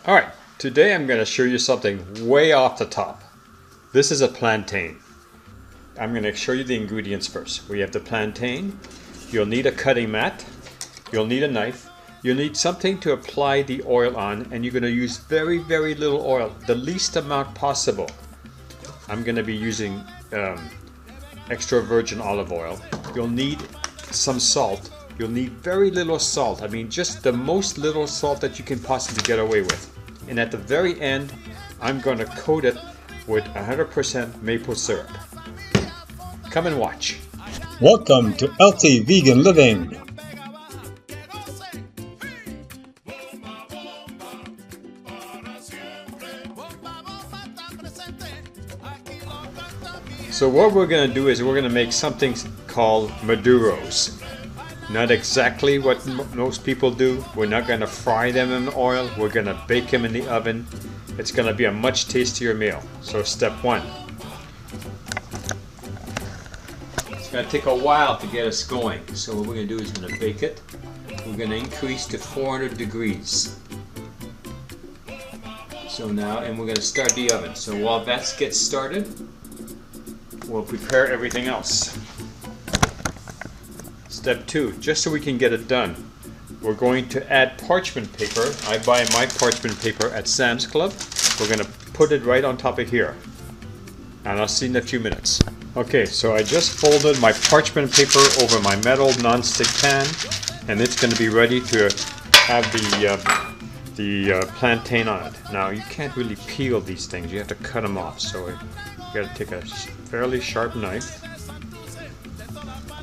Alright, today I'm going to show you something way off the top. This is a plantain. I'm going to show you the ingredients first. We have the plantain. You'll need a cutting mat. You'll need a knife. You'll need something to apply the oil on, and you're going to use very, very little oil, the least amount possible. I'm going to be using extra virgin olive oil. You'll need some salt. You'll need very little salt. I mean, just the most little salt that you can possibly get away with. And at the very end, I'm going to coat it with 100% maple syrup. Come and watch. Welcome to Healthy Vegan Living. So what we're going to do is we're going to make something called maduros. Not exactly what most people do. We're not going to fry them in oil. We're going to bake them in the oven. It's going to be a much tastier meal. So step one. It's going to take a while to get us going. So what we're going to do is we're going to bake it. We're going to increase to 400 degrees. So now, and we're going to start the oven. So while that gets started, we'll prepare everything else. Step two, just so we can get it done, we're going to add parchment paper. I buy my parchment paper at Sam's Club. We're going to put it right on top of here. And I'll see you in a few minutes. Okay, so I just folded my parchment paper over my metal non-stick pan, and it's going to be ready to have the plantain on it. Now, you can't really peel these things. You have to cut them off. So you got to take a fairly sharp knife.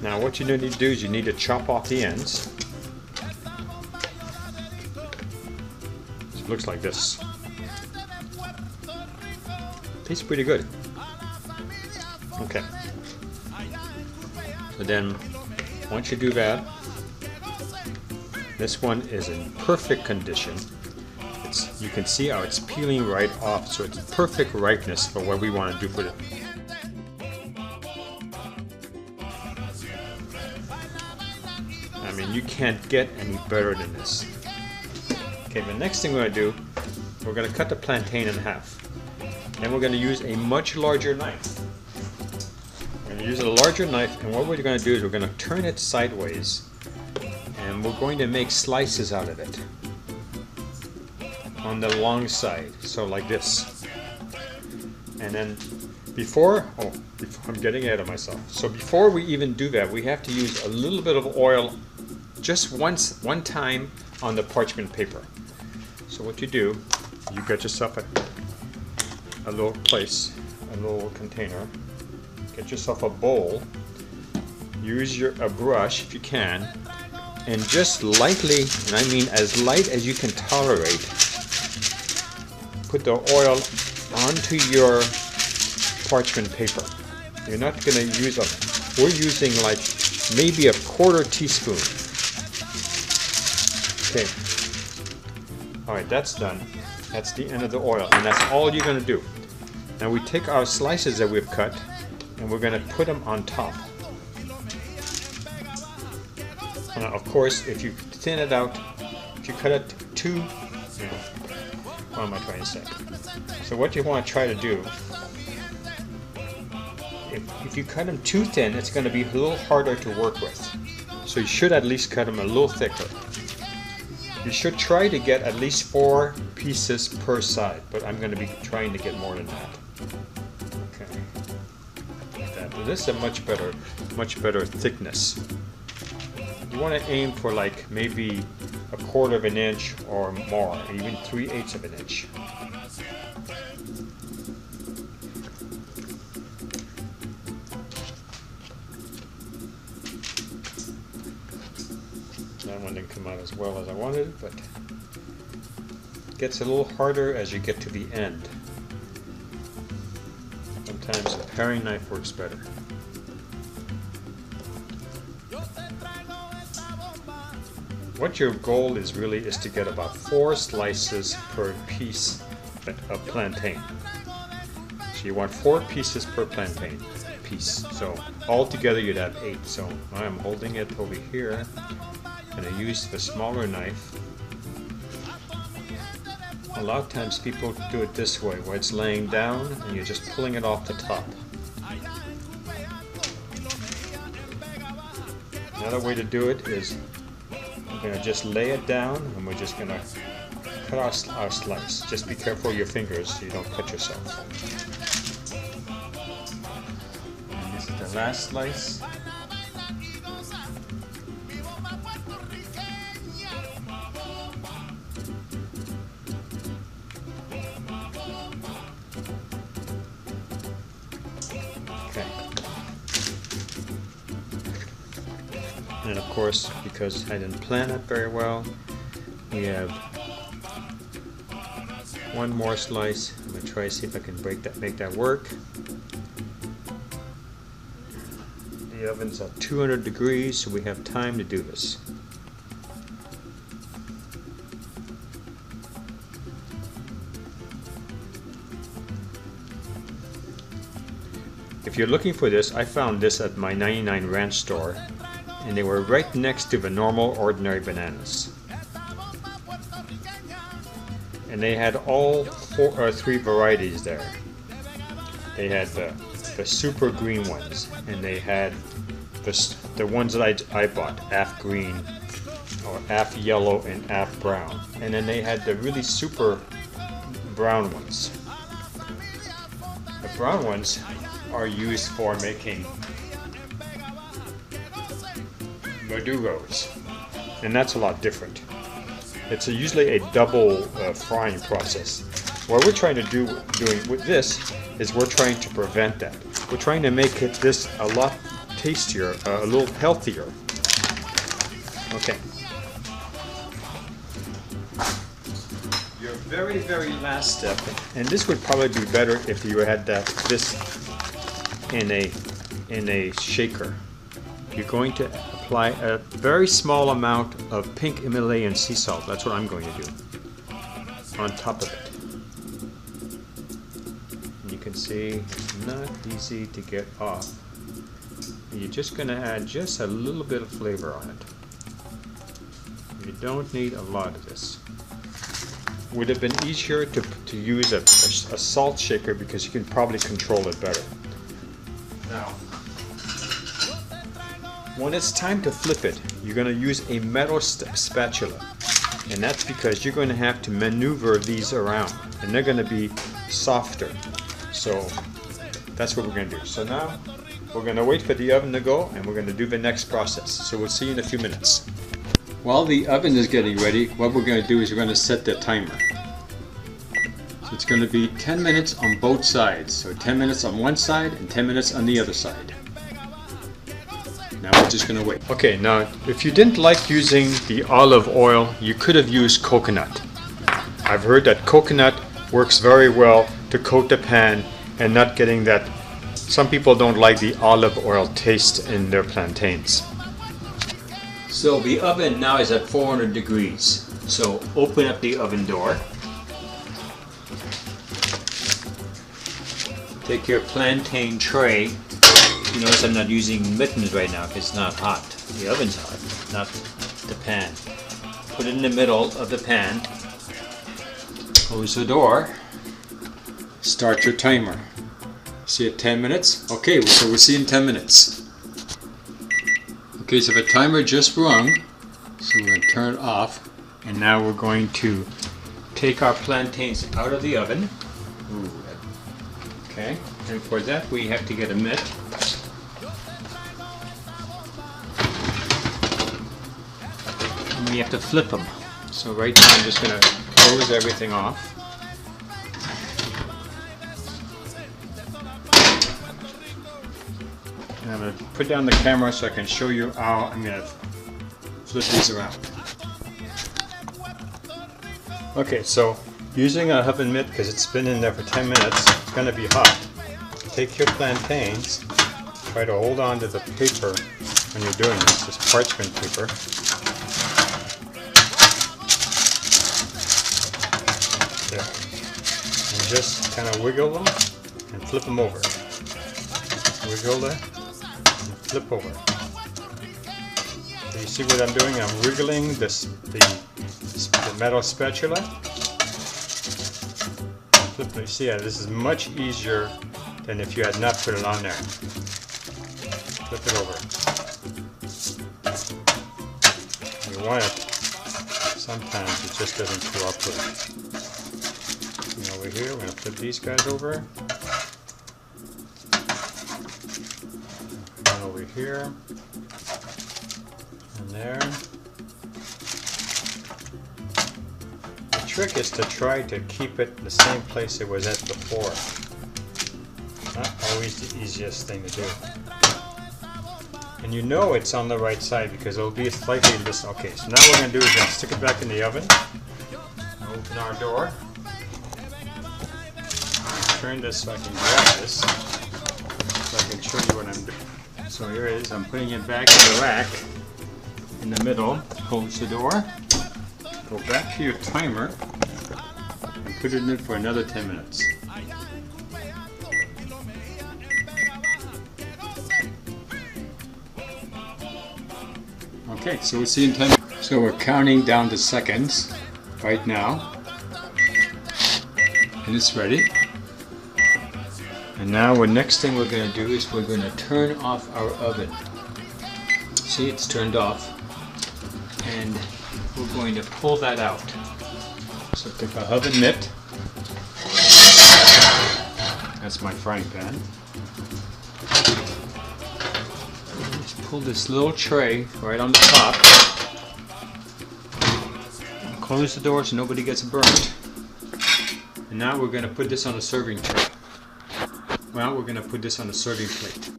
Now what you need to do is you need to chop off the ends. So it looks like this. Tastes pretty good. Okay. So then once you do that, this one is in perfect condition. You can see how it's peeling right off, so it's perfect ripeness for what we want to do for it. I mean, you can't get any better than this. Okay, the next thing we're going to do, we're going to cut the plantain in half. Then we're going to use a much larger knife. We're going to use a larger knife, and what we're going to do is we're going to turn it sideways, and we're going to make slices out of it on the long side, so like this. And then I'm getting ahead of myself. So before we even do that, we have to use a little bit of oil just one time on the parchment paper. So what you do, you get yourself a little place, a little container, get yourself a bowl, use a brush if you can, and just lightly, and I mean as light as you can tolerate, put the oil onto your parchment paper. You're not going to use we're using like maybe a quarter teaspoon. Okay. Alright, that's done. That's the end of the oil, and that's all you're going to do. Now we take our slices that we've cut, and we're going to put them on top. Now, of course, if you thin it out, if you cut it too, what am I trying to say? So what you want to try to do, if you cut them too thin, it's going to be a little harder to work with. So you should at least cut them a little thicker. You should try to get at least 4 pieces per side, but I'm going to be trying to get more than that. Okay. Like that. But this is a much better thickness. You want to aim for like maybe 1/4 of an inch or more, even 3/8 of an inch. That one didn't come out as well as I wanted, but it gets a little harder as you get to the end. Sometimes a paring knife works better. What your goal is really is to get about 4 slices per piece of plantain. So you want 4 pieces per plantain piece. So altogether you'd have 8. So I'm holding it over here. I'm going to use the smaller knife A lot of times people do it this way, where it's laying down and you're just pulling it off the top. Another way to do it is we're going to just lay it down and we're just going to cut our slice. Just be careful with your fingers so you don't cut yourself. And this is the last slice. Okay. And of course, because I didn't plan it very well, we have one more slice. I'm going to try to see if I can make that work. The oven's at 200 degrees, so we have time to do this. If you're looking for this, I found this at my 99 Ranch store, and they were right next to the normal ordinary bananas. And they had all three varieties there. They had the super green ones, and they had the ones that I bought, half green, or half yellow and half brown. And then they had the really super brown ones. The brown ones are used for making verdugos, and that's a lot different. It's usually a double frying process. What we're trying to doing with this is we're trying to prevent that. We're trying to make this a lot tastier, a little healthier. Okay. Your very, very last step, and this would probably be better if you had this in a shaker. You're going to apply a very small amount of pink Himalayan sea salt. That's what I'm going to do on top of it. And you can see it's not easy to get off. And you're just going to add just a little bit of flavor on it. You don't need a lot of this. Would have been easier to use a salt shaker because you can probably control it better. Now, when it's time to flip it, you're going to use a metal spatula, and that's because you're going to have to maneuver these around, and they're going to be softer. So that's what we're going to do. So now we're going to wait for the oven to go, and we're going to do the next process. So we'll see you in a few minutes. While the oven is getting ready, what we're going to do is we're going to set the timer. So it's going to be 10 minutes on both sides. So 10 minutes on one side and 10 minutes on the other side. Now we're just going to wait. Okay, now if you didn't like using the olive oil, you could have used coconut. I've heard that coconut works very well to coat the pan and not getting that. Some people don't like the olive oil taste in their plantains. So the oven now is at 400 degrees. So open up the oven door. Take your plantain tray. You notice I'm not using mittens right now because it's not hot. The oven's hot, not the pan. Put it in the middle of the pan. Close the door. Start your timer. See at 10 minutes? Okay, so we'll see in 10 minutes. Okay, so the timer just rung. So we're going to turn it off. And now we're going to take our plantains out of the oven. Ooh. Okay, and for that we have to get a mitt. And we have to flip them. So right now I'm just going to close everything off. And I'm going to put down the camera so I can show you how I'm going to flip these around. Okay, so using a oven mitt, because it's been in there for 10 minutes, it's going to be hot. Take your plantains, try to hold on to the paper when you're doing this parchment paper. There. And just kind of wiggle them and flip them over. Wiggle there and flip over. So you see what I'm doing? I'm wiggling the metal spatula. Flip it. See, yeah, this is much easier than if you had not put it on there. Flip it over. You want it. Sometimes it just doesn't cooperate. And over here, we're going to flip these guys over. And over here. And there. The trick is to try to keep it in the same place it was at before. Not always the easiest thing to do. And you know it's on the right side because it'll be slightly this. Okay, so now what we're going to do is we're going to stick it back in the oven. Open our door. Turn this so I can grab this. So I can show you what I'm doing. So here it is. I'm putting it back in the rack in the middle. Close the door. Go back to your timer and put it in for another 10 minutes. Okay, so we'll see in 10 minutes. So we're counting down the seconds right now. And it's ready. And now the next thing we're going to do is we're going to turn off our oven. See, it's turned off. And we're going to pull that out. So take a oven mitt. That's my frying pan. Just pull this little tray right on the top. Close the door so nobody gets burnt. And now we're going to put this on a serving tray. Well, we're going to put this on a serving plate.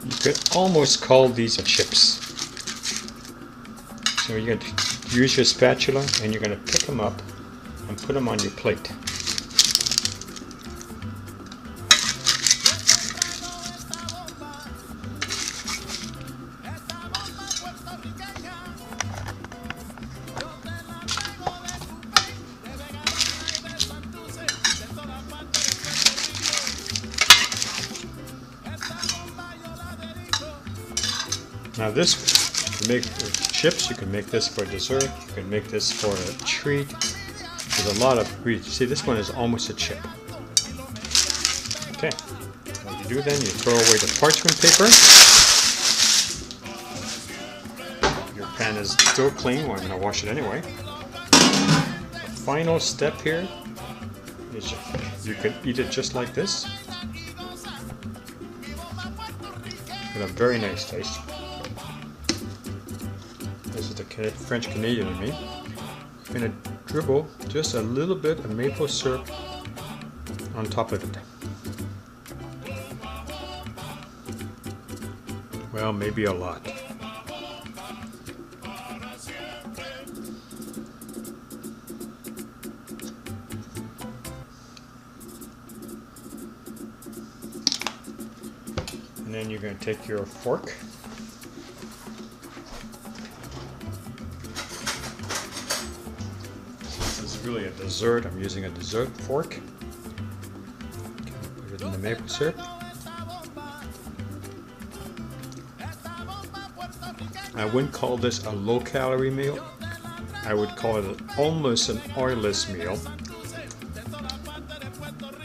You could almost call these chips. So you're going to use your spatula and you're going to pick them up and put them on your plate. Now this, you can make chips, you can make this for dessert, you can make this for a treat. There's a lot of, see, this one is almost a chip. Okay, what you do then, you throw away the parchment paper. Your pan is still clean, well, I'm going to wash it anyway. The final step here is you can eat it just like this. With a very nice taste. This is the French Canadian in me. I'm going to dribble just a little bit of maple syrup on top of it. Well, maybe a lot. And then you're going to take your fork. Really a dessert. I'm using a dessert fork. Put it in the maple syrup. I wouldn't call this a low-calorie meal. I would call it almost an oilless meal.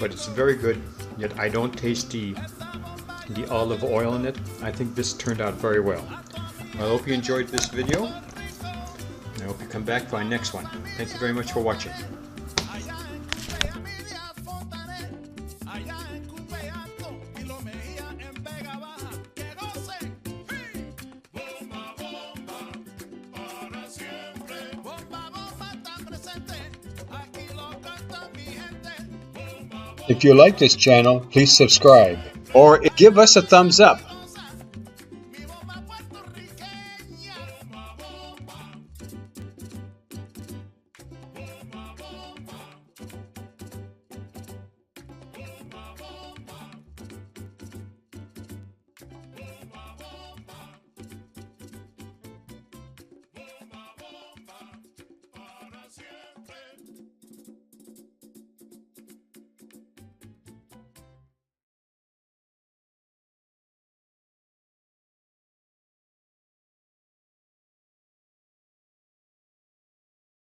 But it's very good. Yet I don't taste the olive oil in it. I think this turned out very well. I hope you enjoyed this video. I hope you come back for our next one. Thank you very much for watching. If you like this channel, please subscribe or give us a thumbs up.